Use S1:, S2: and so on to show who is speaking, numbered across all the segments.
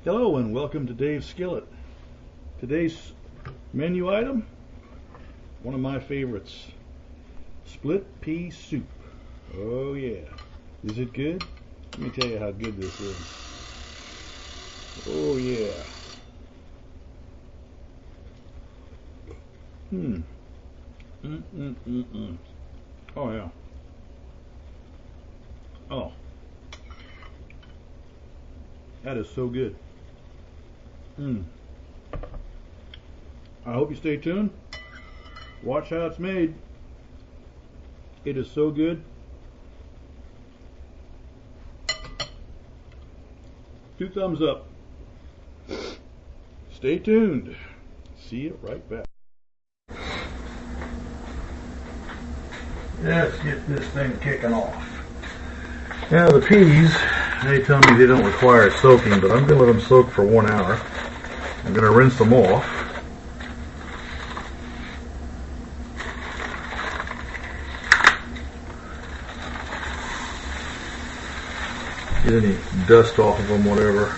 S1: Hello and welcome to Dave's Skillet. Today's menu item, one of my favorites, split pea soup. Oh yeah. Is it good? Let me tell you how good this is. Oh yeah. Oh yeah. Oh. That is so good. I hope you stay tuned. Watch how it's made. It is so good. 2 thumbs up. Stay tuned. See you right back. Let's get this thing kicking off. Now the peas, they tell me they don't require soaking, but I'm going to let them soak for 1 hour. I'm going to rinse them off. Get any dust off of them, whatever.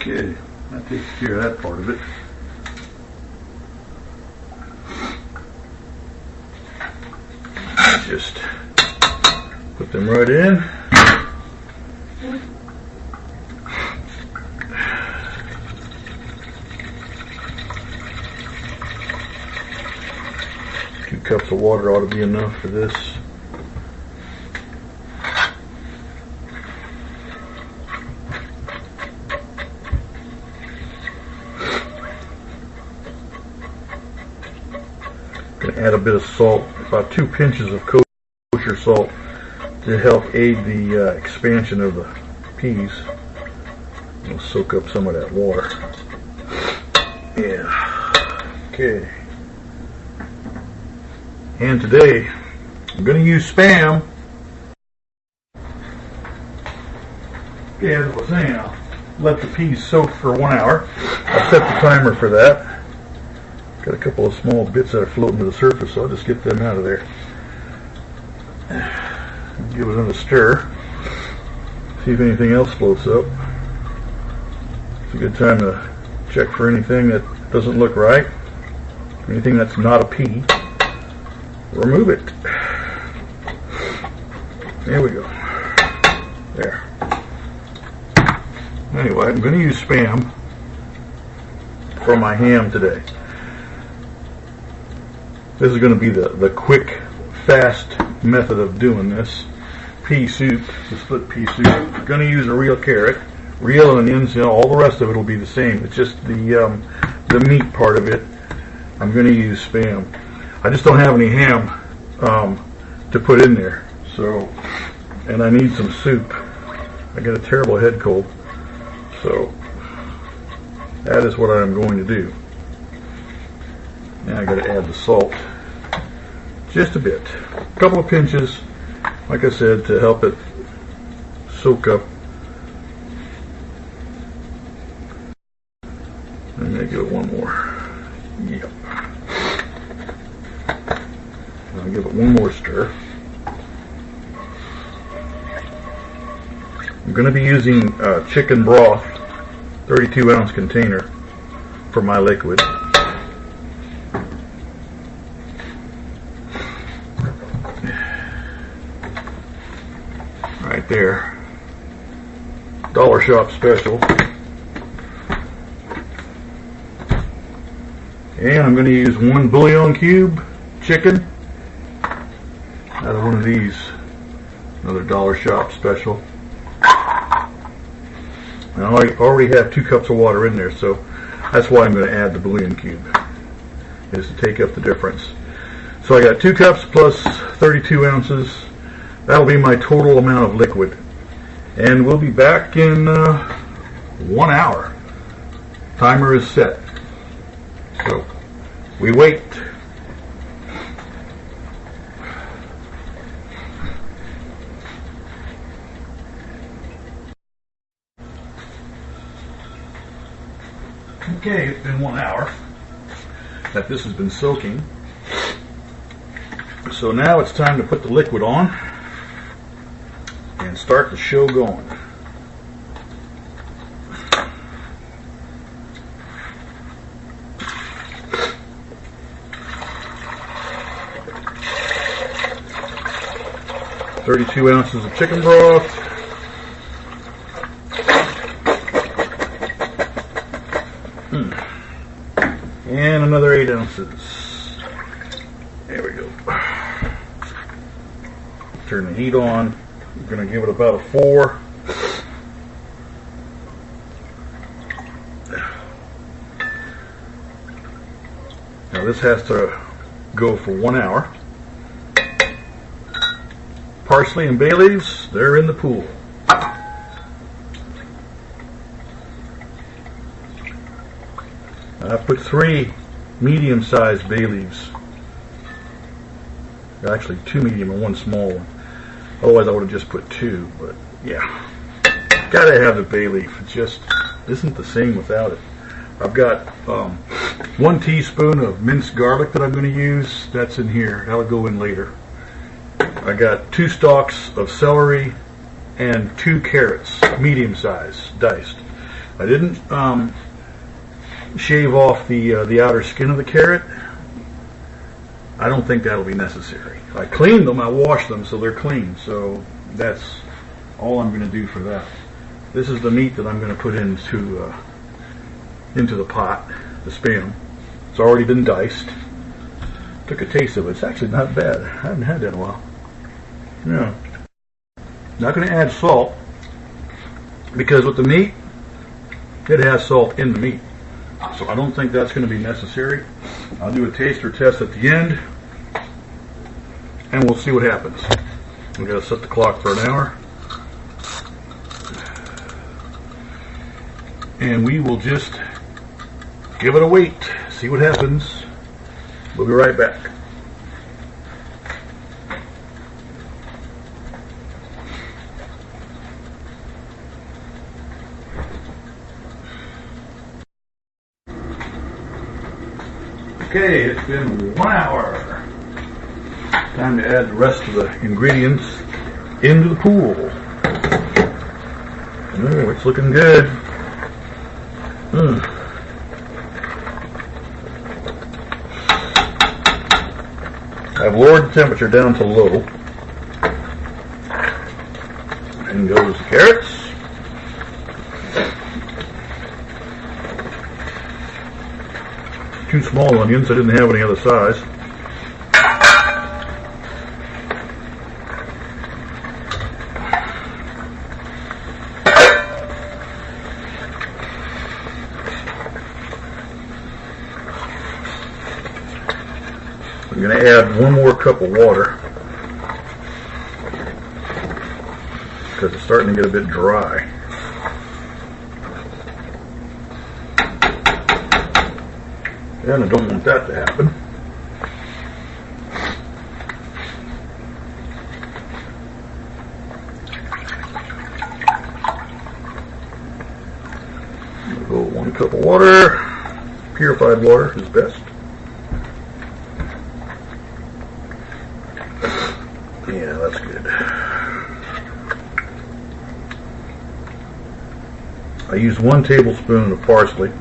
S1: Okay, that takes care of that part of it. Just put them right in. Two cups of water ought to be enough for this. Add a bit of salt, about 2 pinches of kosher salt to help aid the expansion of the peas. I'll soak up some of that water. Yeah. Okay. And today I'm going to use Spam. Okay, as I was saying, I'll let the peas soak for 1 hour. I'll set the timer for that. Got a couple of small bits that are floating to the surface, so I'll just get them out of there. Give it another stir. See if anything else floats up. It's a good time to check for anything that doesn't look right. Anything that's not a pea. Remove it. There we go. There. Anyway, I'm going to use Spam for my ham today. This is going to be the quick, fast method of doing this. Pea soup, the split pea soup. I'm going to use a real carrot, real onions, all the rest of it will be the same. It's just the meat part of it. I'm going to use Spam. I just don't have any ham to put in there. So, and I need some soup. I get a terrible head cold. So, that is what I'm going to do. Now I got to add the salt, just a bit, a couple of pinches, like I said, to help it soak up. I'm going to give it one more. Yep. I'll give it one more stir. I'm going to be using chicken broth, 32-ounce container for my liquid. Right there, Dollar Shop special. And I'm going to use 1 bouillon cube chicken out of one of these, another Dollar Shop special. And I already have 2 cups of water in there, so that's why I'm going to add the bouillon cube. is to take up the difference. So I got 2 cups plus 32 ounces. That'll be my total amount of liquid. And we'll be back in 1 hour. Timer is set. So we wait. Okay, it's been 1 hour that this has been soaking. So now it's time to put the liquid on and start the show going. "32 ounces of chicken broth. And another 8 ounces. There we go. Turn the heat on. We're going to give it about a 4. Now this has to go for 1 hour. Parsley and bay leaves, they're in the pool. I put 3 medium-sized bay leaves. Actually 2 medium and 1 small one. Otherwise I would have just put 2, but yeah. Gotta have the bay leaf. It just isn't the same without it. I've got 1 teaspoon of minced garlic that I'm going to use. That's in here. That'll go in later. I got 2 stalks of celery and 2 carrots, medium-sized, diced. I didn't shave off the outer skin of the carrot. I don't think that'll be necessary. I cleaned them, I washed them, so they're clean. So that's all I'm going to do for that. This is the meat that I'm going to put into the pot, the spam. It's already been diced. Took a taste of it. It's actually not bad. I haven't had that in a while. No. Not going to add salt because with the meat, it has salt in the meat. So I don't think that's going to be necessary. I'll do a taster test at the end and we'll see what happens. We've got to set the clock for an hour. And we will just give it a wait, see what happens. We'll be right back. Okay, it's been 1 hour. Time to add the rest of the ingredients into the pool. Oh, it's looking good. I've lowered the temperature down to low. And goes the carrots. Two small onions. I didn't have any other size. I'm going to add 1 more cup of water because it's starting to get a bit dry. And I don't want that to happen. I'm going to go 1 cup of water. Purified water is best. Yeah, that's good. I used 1 tablespoon of parsley.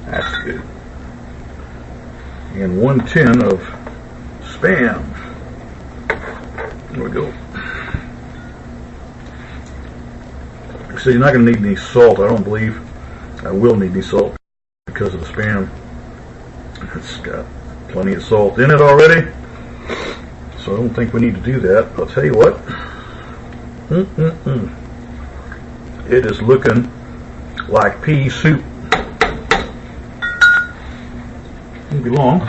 S1: That's good. And 1 tin of spam. There we go. So you're not going to need any salt. I don't believe I will need any salt because of the spam. It's got plenty of salt in it already, so I don't think we need to do that. I'll tell you what, it is looking like pea soup. Shouldn't be long.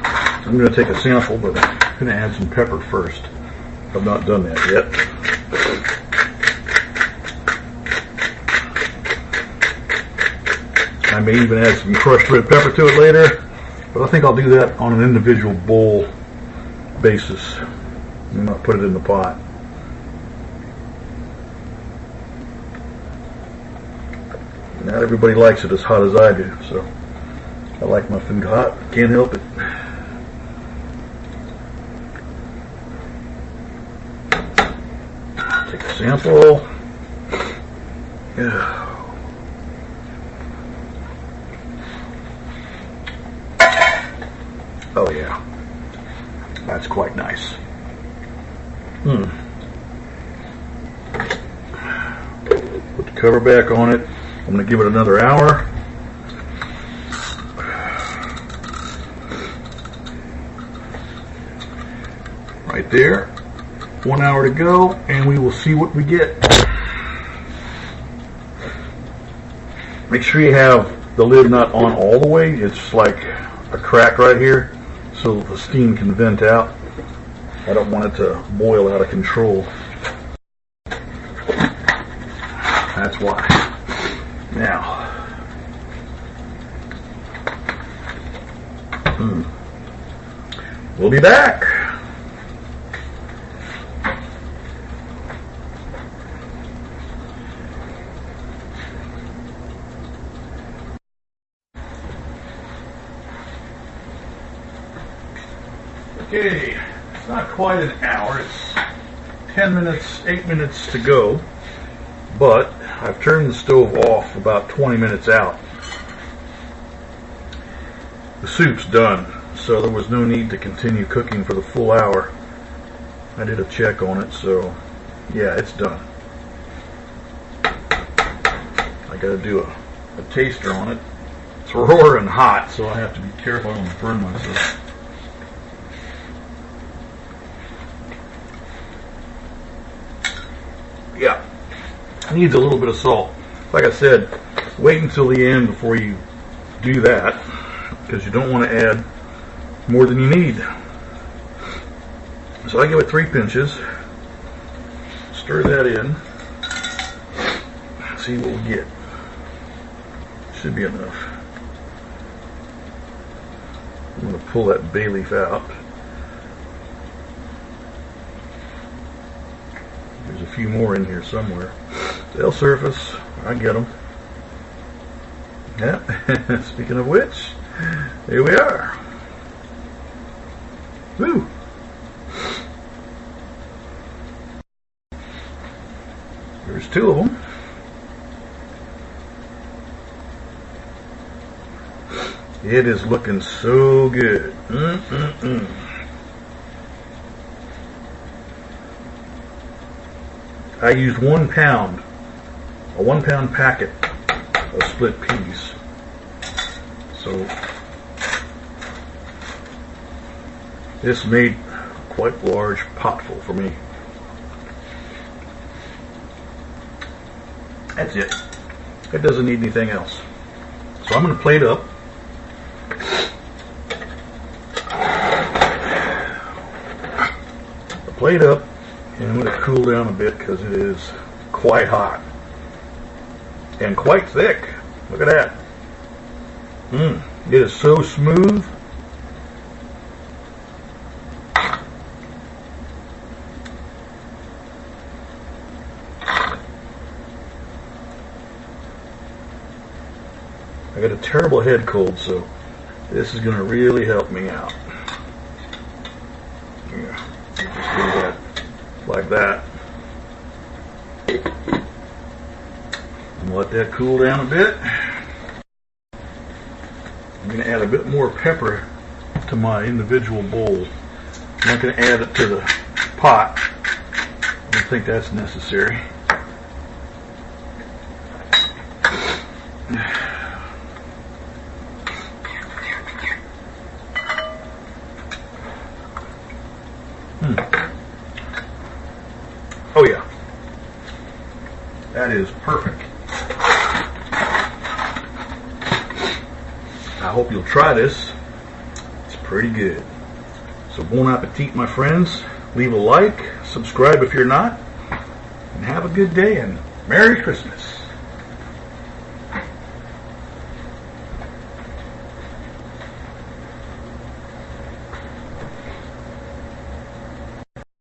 S1: I'm going to take a sample, but I'm going to add some pepper first. I've not done that yet. I may even add some crushed red pepper to it later, but I think I'll do that on an individual bowl basis and not put it in the pot. Not everybody likes it as hot as I do, so I like my food hot. Can't help it. Take a sample. Yeah. Oh yeah, that's quite nice. Put the cover back on it. I'm going to give it another hour. Right there. 1 hour to go, and we will see what we get. Make sure you have the lid not on all the way. It's like a crack right here, so the steam can vent out. I don't want it to boil out of control. That's why. Now, we'll be back. Okay, it's not quite an hour, it's 10 minutes, 8 minutes to go, but I've turned the stove off about 20 minutes out. The soup's done, so there was no need to continue cooking for the full hour. I did a check on it, so yeah, it's done. I gotta do a taster on it. It's roaring hot, so I have to be careful I don't burn myself. Yeah, needs a little bit of salt. Like I said, wait until the end before you do that, because you don't want to add more than you need. So I give it 3 pinches, stir that in, see what we get. Should be enough. I'm going to pull that bay leaf out. There's a few more in here somewhere. They'll surface. I get them. Yeah. Speaking of which, here we are. Woo! There's 2 of them. It is looking so good. I used 1 pound, a 1 pound packet of split peas. So this made quite a large potful for me. That's it. It doesn't need anything else. So I'm going to plate up. Plate up, and I'm going to cool down a bit because it is quite hot and quite thick. Look at that. It is so smooth. I got a terrible head cold, so this is going to really help me out. Yeah. Just do that like that. And let that cool down a bit. I'm going to add a bit more pepper to my individual bowl. I'm not going to add it to the pot. I don't think that's necessary. Oh yeah, that is perfect. I hope you'll try this. pretty good. So bon appetit, my friends. Leave a like, subscribe if you're not, and have a good day, and Merry Christmas.